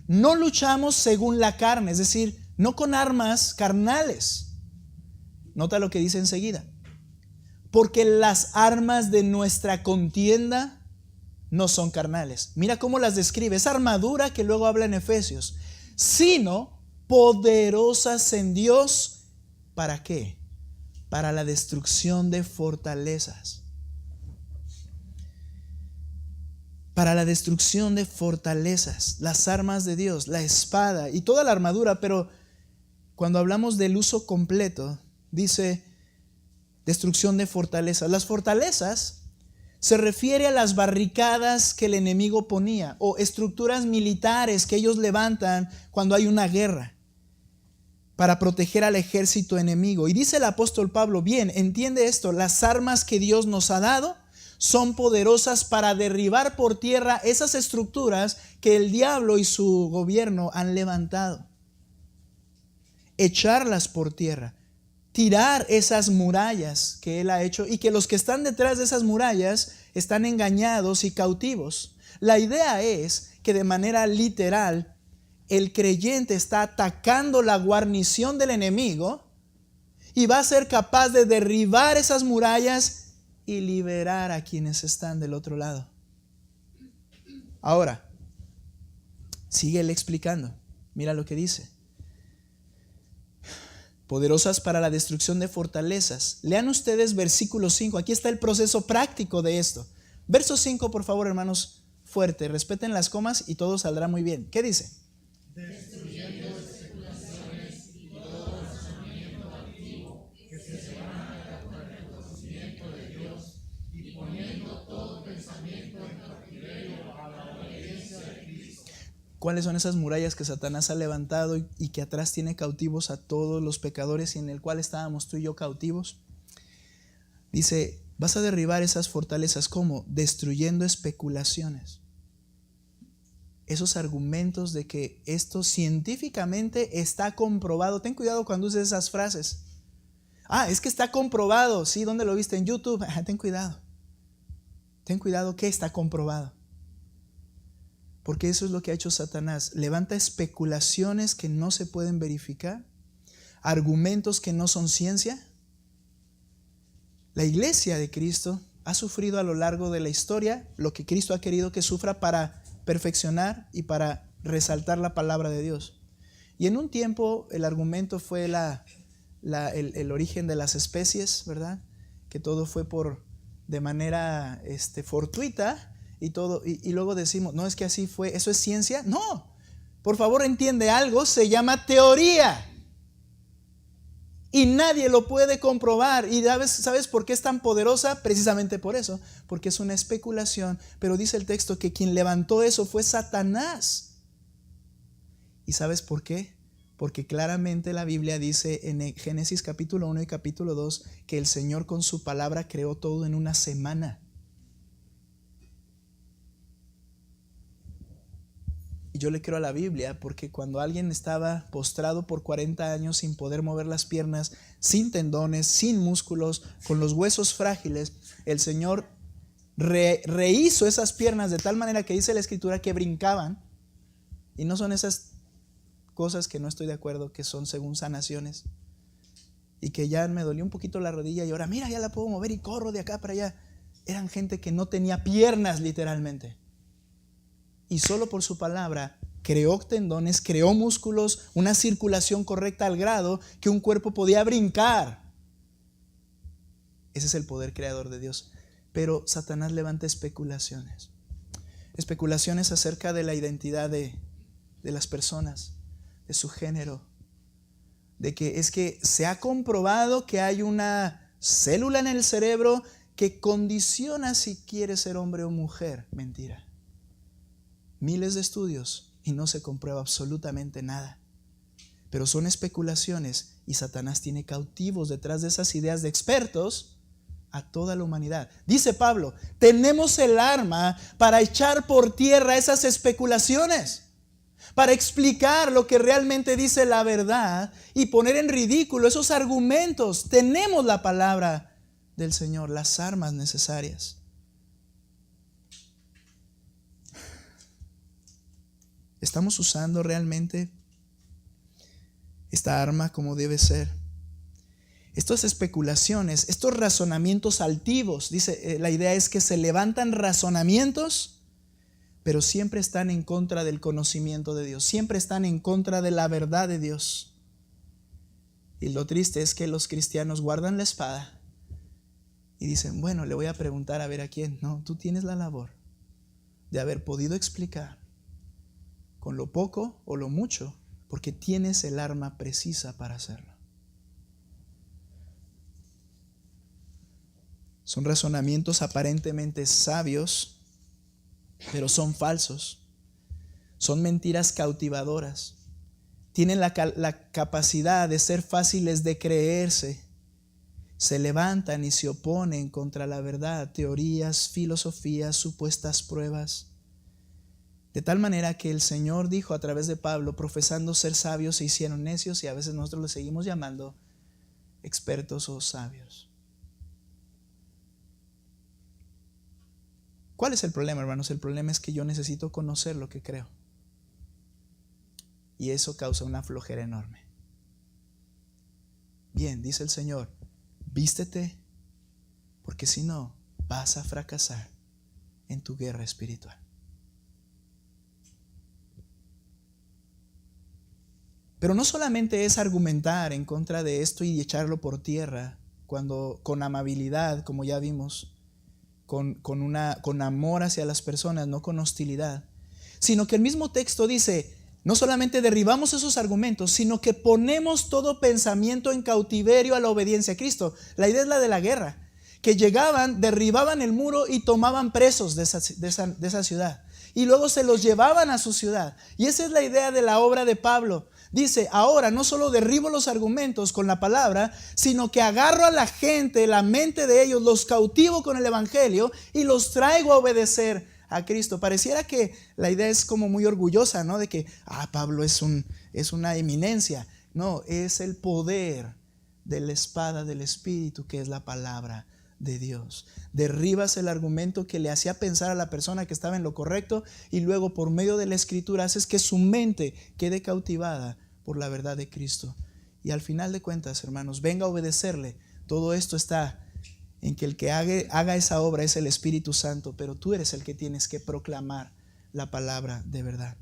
no luchamos según la carne, es decir, no con armas carnales. Nota lo que dice enseguida. Porque las armas de nuestra contienda no son carnales. Mira cómo las describe. Esa armadura que luego habla en Efesios. Sino poderosas en Dios. ¿Para qué? Para la destrucción de fortalezas. Para la destrucción de fortalezas. Las armas de Dios, la espada y toda la armadura. Pero cuando hablamos del uso completo, dice destrucción de fortalezas. Las fortalezas se refiere a las barricadas que el enemigo ponía o estructuras militares que ellos levantan cuando hay una guerra para proteger al ejército enemigo. Y dice el apóstol Pablo, bien, entiende esto, las armas que Dios nos ha dado son poderosas para derribar por tierra esas estructuras que el diablo y su gobierno han levantado. Echarlas por tierra. Tirar esas murallas que Él ha hecho y que los que están detrás de esas murallas están engañados y cautivos. La idea es que de manera literal el creyente está atacando la guarnición del enemigo y va a ser capaz de derribar esas murallas y liberar a quienes están del otro lado. Ahora, sigue Él explicando. Mira lo que dice. Poderosas para la destrucción de fortalezas. Lean ustedes versículo 5. Aquí está el proceso práctico de esto. Verso 5, por favor, hermanos, fuerte. Respeten las comas y todo saldrá muy bien. ¿Qué dice? Destruyendo especulaciones y todo razonamiento altivo que se levanta contra el conocimiento de Dios y poniendo todo pensamiento en cautiverio a la obediencia de Cristo. ¿Cuáles son esas murallas que Satanás ha levantado y que atrás tiene cautivos a todos los pecadores y en el cual estábamos tú y yo cautivos? Dice, vas a derribar esas fortalezas. ¿Cómo? Destruyendo especulaciones. Esos argumentos de que esto científicamente está comprobado. Ten cuidado cuando uses esas frases. Es que está comprobado. Sí, ¿dónde lo viste? En YouTube. Ten cuidado. Ten cuidado que está comprobado. Porque eso es lo que ha hecho Satanás. Levanta especulaciones que no se pueden verificar, argumentos que no son ciencia. La iglesia de Cristo ha sufrido a lo largo de la historia lo que Cristo ha querido que sufra para perfeccionar y para resaltar la palabra de Dios. Y en un tiempo el argumento fue el origen de las especies, ¿verdad? Que todo fue de manera fortuita. Y luego decimos, no, es que así fue, ¿eso es ciencia? No, por favor entiende algo, se llama teoría y nadie lo puede comprobar. Y ¿sabes por qué es tan poderosa? Precisamente por eso, porque es una especulación. Pero dice el texto que quien levantó eso fue Satanás. ¿Y sabes por qué? Porque claramente la Biblia dice en Génesis capítulo 1 y capítulo 2 que el Señor con su palabra creó todo en una semana. Y yo le creo a la Biblia porque cuando alguien estaba postrado por 40 años sin poder mover las piernas, sin tendones, sin músculos, con los huesos frágiles, el Señor rehizo esas piernas de tal manera que dice la Escritura que brincaban. Y no son esas cosas que no estoy de acuerdo, que son según sanaciones. Y que ya me dolió un poquito la rodilla y ahora mira, ya la puedo mover y corro de acá para allá. Eran gente que no tenía piernas literalmente. Y solo por su palabra creó tendones, creó músculos, una circulación correcta al grado que un cuerpo podía brincar. Ese es el poder creador de Dios. Pero Satanás levanta especulaciones. Especulaciones acerca de la identidad de las personas, de su género. De que es que se ha comprobado que hay una célula en el cerebro que condiciona si quiere ser hombre o mujer. Mentira. Miles de estudios y no se comprueba absolutamente nada. Pero son especulaciones y Satanás tiene cautivos detrás de esas ideas de expertos a toda la humanidad. Dice Pablo, tenemos el arma para echar por tierra esas especulaciones. para explicar lo que realmente dice la verdad y poner en ridículo esos argumentos. Tenemos la palabra del Señor, las armas necesarias. ¿Estamos usando realmente esta arma como debe ser? Estas especulaciones, estos razonamientos altivos, dice, la idea es que se levantan razonamientos, pero siempre están en contra del conocimiento de Dios, siempre están en contra de la verdad de Dios. Y lo triste es que los cristianos guardan la espada y dicen, bueno, le voy a preguntar a ver a quién. No, tú tienes la labor de haber podido explicar con lo poco o lo mucho, porque tienes el arma precisa para hacerlo. Son razonamientos aparentemente sabios, pero son falsos. Son mentiras cautivadoras. Tienen la capacidad de ser fáciles de creerse. Se levantan y se oponen contra la verdad, teorías, filosofías, supuestas pruebas. De tal manera que el Señor dijo a través de Pablo, profesando ser sabios se hicieron necios, y a veces nosotros le seguimos llamando expertos o sabios. ¿Cuál es el problema, hermanos? El problema es que yo necesito conocer lo que creo. Y eso causa una flojera enorme. Bien, dice el Señor, vístete, porque si no, vas a fracasar en tu guerra espiritual. Pero no solamente es argumentar en contra de esto y echarlo por tierra, cuando con amabilidad, como ya vimos, con amor hacia las personas, no con hostilidad, sino que el mismo texto dice, no solamente derribamos esos argumentos, sino que ponemos todo pensamiento en cautiverio a la obediencia a Cristo. La idea es la de la guerra, que llegaban, derribaban el muro y tomaban presos de esa ciudad, y luego se los llevaban a su ciudad. Y esa es la idea de la obra de Pablo. Dice, ahora no solo derribo los argumentos con la palabra, sino que agarro a la gente, la mente de ellos, los cautivo con el evangelio y los traigo a obedecer a Cristo. Pareciera que la idea es como muy orgullosa, ¿no? De que, Pablo es una eminencia. No, es el poder de la espada del Espíritu, que es la palabra de Dios. Derribas el argumento que le hacía pensar a la persona que estaba en lo correcto, y luego por medio de la Escritura haces que su mente quede cautivada por la verdad de Cristo. Y al final de cuentas, hermanos, venga a obedecerle. Todo esto está en que el que haga esa obra es el Espíritu Santo, pero tú eres el que tienes que proclamar la palabra de verdad.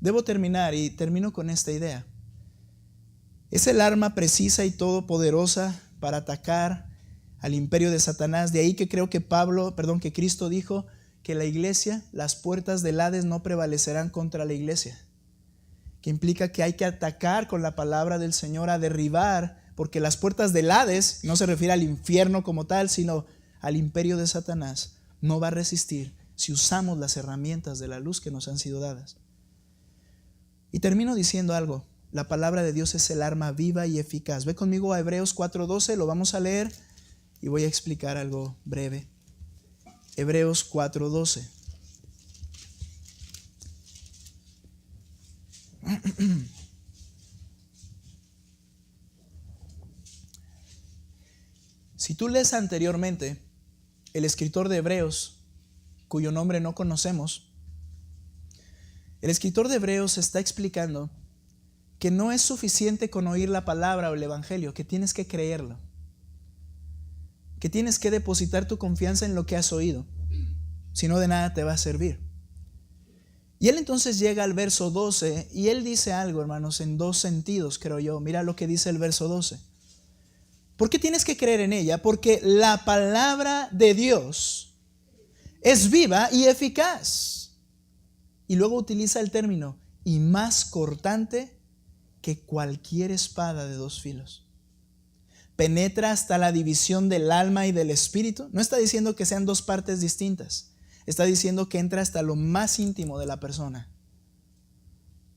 Debo terminar, y termino con esta idea. Es el arma precisa y todopoderosa para atacar al imperio de Satanás. De ahí que creo que que Cristo dijo que la iglesia, las puertas del Hades no prevalecerán contra la iglesia, que implica que hay que atacar con la palabra del Señor, a derribar, porque las puertas del Hades no se refiere al infierno como tal, sino al imperio de Satanás. No va a resistir si usamos las herramientas de la luz que nos han sido dadas. Y termino diciendo algo. La palabra de Dios es el arma viva y eficaz. Ve conmigo a Hebreos 4:12, lo vamos a leer y voy a explicar algo breve. Hebreos 4:12. Si tú lees anteriormente, el escritor de Hebreos, cuyo nombre no conocemos, el escritor de Hebreos está explicando que no es suficiente con oír la palabra o el evangelio, que tienes que creerlo, que tienes que depositar tu confianza en lo que has oído, si no, de nada te va a servir. Y él entonces llega al verso 12 y él dice algo, hermanos, en dos sentidos, creo yo. Mira lo que dice el verso 12. ¿Por qué tienes que creer en ella? Porque la palabra de Dios es viva y eficaz. Y luego utiliza el término, y más cortante que cualquier espada de dos filos. Penetra hasta la división del alma y del espíritu. No está diciendo que sean dos partes distintas. Está diciendo que entra hasta lo más íntimo de la persona.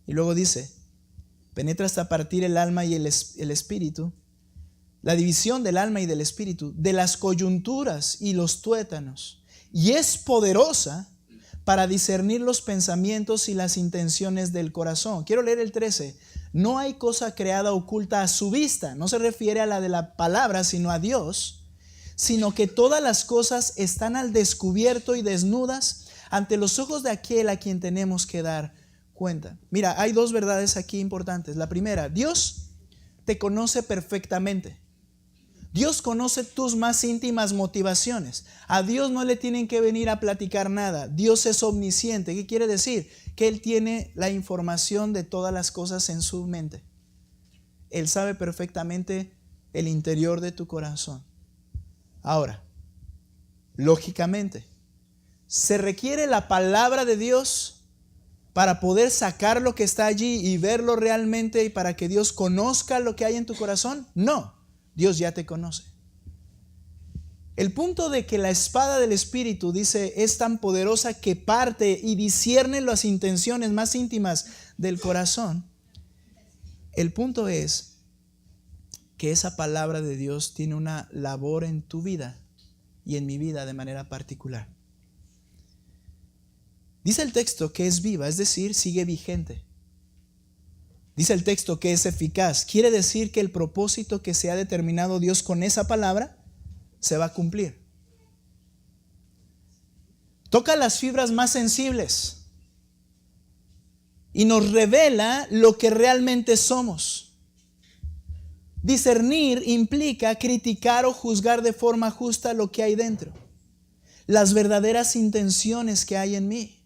Y luego dice, penetra hasta partir el alma y el espíritu, la división del alma y del espíritu, de las coyunturas y los tuétanos. Y es poderosa para discernir los pensamientos y las intenciones del corazón. Quiero leer el 13. No hay cosa creada oculta a su vista. No se refiere a la de la palabra, sino a Dios, sino que todas las cosas están al descubierto y desnudas ante los ojos de aquel a quien tenemos que dar cuenta. Mira, hay dos verdades aquí importantes. La primera, Dios te conoce perfectamente. Dios conoce tus más íntimas motivaciones. A Dios no le tienen que venir a platicar nada. Dios es omnisciente. ¿Qué quiere decir? Que Él tiene la información de todas las cosas en su mente. Él sabe perfectamente el interior de tu corazón. Ahora, lógicamente, se requiere la palabra de Dios para poder sacar lo que está allí y verlo realmente y para que Dios conozca lo que hay en tu corazón. No. Dios ya te conoce. El punto de que la espada del Espíritu, dice, es tan poderosa que parte y discierne las intenciones más íntimas del corazón. El punto es que esa palabra de Dios tiene una labor en tu vida y en mi vida de manera particular. Dice el texto que es viva, es decir, sigue vigente. Dice el texto que es eficaz. Quiere decir que el propósito que se ha determinado Dios con esa palabra se va a cumplir. Toca las fibras más sensibles y nos revela lo que realmente somos. Discernir implica criticar o juzgar de forma justa lo que hay dentro, las verdaderas intenciones que hay en mí.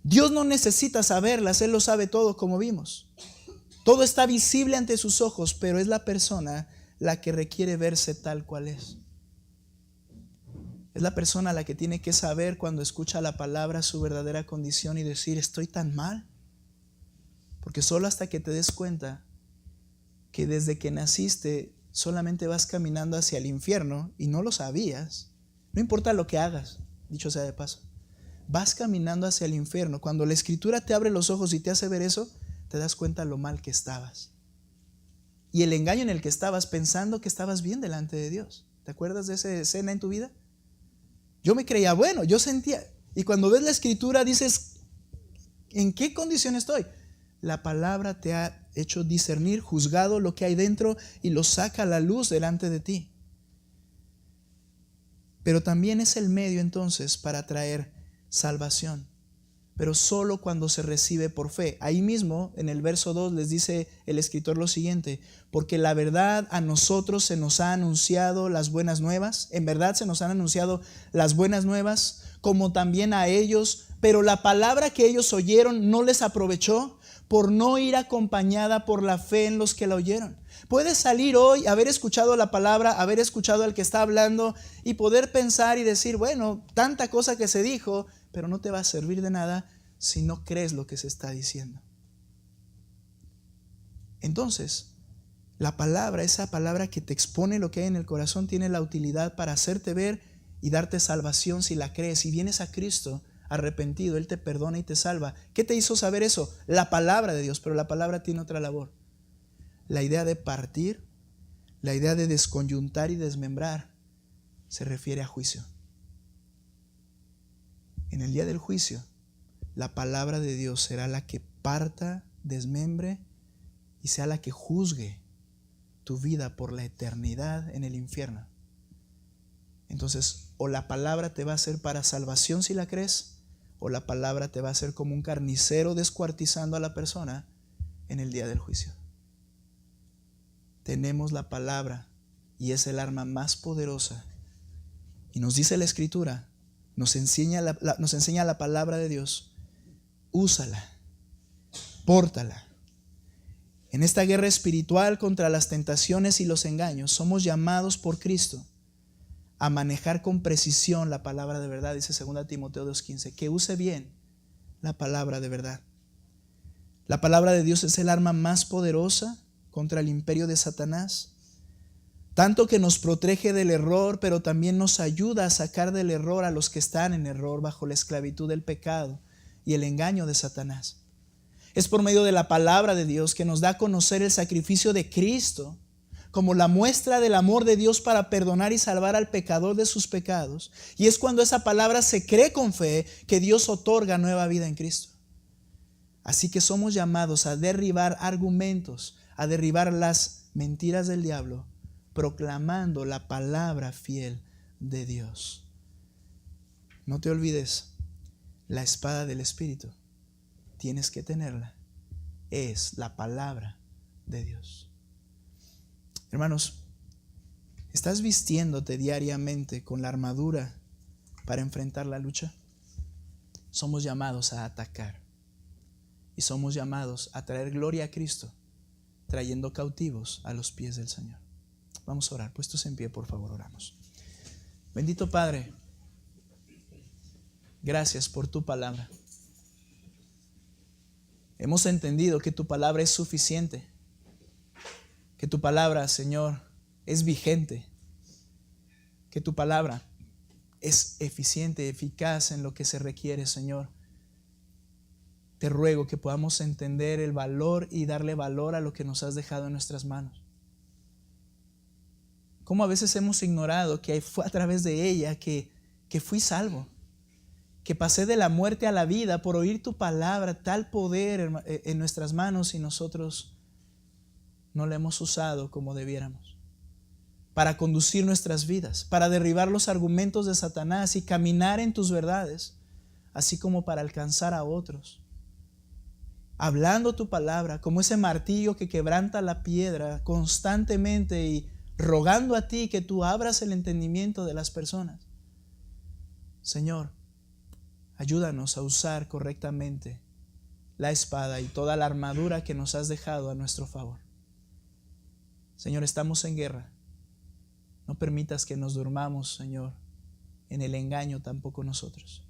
Dios no necesita saberlas, Él lo sabe todo, como vimos. Todo está visible ante sus ojos, pero es la persona la que requiere verse tal cual es. Es la persona la que tiene que saber cuando escucha la palabra su verdadera condición y decir, estoy tan mal. Porque solo hasta que te des cuenta que desde que naciste solamente vas caminando hacia el infierno y no lo sabías, no importa lo que hagas, dicho sea de paso. Vas caminando hacia el infierno. Cuando la Escritura te abre los ojos y te hace ver eso, te das cuenta lo mal que estabas. Y el engaño en el que estabas pensando que estabas bien delante de Dios. ¿Te acuerdas de esa escena en tu vida? Yo me creía bueno, yo sentía. Y cuando ves la Escritura dices, ¿en qué condición estoy? La palabra te ha hecho discernir, juzgado lo que hay dentro y lo saca a la luz delante de ti. Pero también es el medio entonces para traer salvación, pero solo cuando se recibe por fe. Ahí mismo en el verso 2 les dice el escritor lo siguiente: porque la verdad a nosotros se nos ha anunciado las buenas nuevas. En verdad se nos han anunciado las buenas nuevas, como también a ellos, pero la palabra que ellos oyeron no les aprovechó, por no ir acompañada por la fe en los que la oyeron. Puedes salir hoy, haber escuchado la palabra, haber escuchado al que está hablando y poder pensar y decir, bueno, tanta cosa que se dijo, pero no te va a servir de nada si no crees lo que se está diciendo. Entonces, la palabra, esa palabra que te expone lo que hay en el corazón, tiene la utilidad para hacerte ver y darte salvación si la crees. Si vienes a Cristo arrepentido, Él te perdona y te salva. ¿Qué te hizo saber eso? La palabra de Dios, pero la palabra tiene otra labor. La idea de partir, la idea de desconyuntar y desmembrar, se refiere a juicio. En el día del juicio, la palabra de Dios será la que parta, desmembre y sea la que juzgue tu vida por la eternidad en el infierno. Entonces, o la palabra te va a ser para salvación si la crees, o la palabra te va a hacer como un carnicero descuartizando a la persona en el día del juicio. Tenemos la palabra y es el arma más poderosa. Y nos dice la Escritura, nos enseña la palabra de Dios. Úsala, pórtala. En esta guerra espiritual contra las tentaciones y los engaños, somos llamados por Cristo a manejar con precisión la palabra de verdad. Dice 2 Timoteo 2:15, que use bien la palabra de verdad. La palabra de Dios es el arma más poderosa contra el imperio de Satanás, tanto que nos protege del error, pero también nos ayuda a sacar del error a los que están en error bajo la esclavitud del pecado y el engaño de Satanás. Es por medio de la palabra de Dios que nos da a conocer el sacrificio de Cristo como la muestra del amor de Dios para perdonar y salvar al pecador de sus pecados. Y es cuando esa palabra se cree con fe que Dios otorga nueva vida en Cristo. Así que somos llamados a derribar argumentos, a derribar las mentiras del diablo, proclamando la palabra fiel de Dios. No te olvides, la espada del Espíritu, tienes que tenerla. Es la palabra de Dios. Hermanos, ¿estás vistiéndote diariamente con la armadura para enfrentar la lucha? Somos llamados a atacar y somos llamados a traer gloria a Cristo, trayendo cautivos a los pies del Señor. Vamos a orar, puestos en pie, por favor, oramos. Bendito Padre, gracias por tu palabra. Hemos entendido que tu palabra es suficiente, que tu palabra, Señor, es vigente, que tu palabra es eficiente, eficaz en lo que se requiere, Señor. Te ruego que podamos entender el valor y darle valor a lo que nos has dejado en nuestras manos. Cómo a veces hemos ignorado que fue a través de ella que fui salvo, que pasé de la muerte a la vida por oír tu palabra, tal poder en nuestras manos, y nosotros no la hemos usado como debiéramos, para conducir nuestras vidas, para derribar los argumentos de Satanás y caminar en tus verdades, así como para alcanzar a otros, hablando tu palabra como ese martillo que quebranta la piedra constantemente y rogando a ti que tú abras el entendimiento de las personas. Señor, ayúdanos a usar correctamente la espada y toda la armadura que nos has dejado a nuestro favor. Señor, estamos en guerra. No permitas que nos durmamos, Señor, en el engaño, tampoco nosotros.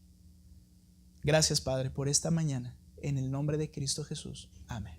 Gracias, Padre, por esta mañana. En el nombre de Cristo Jesús. Amén.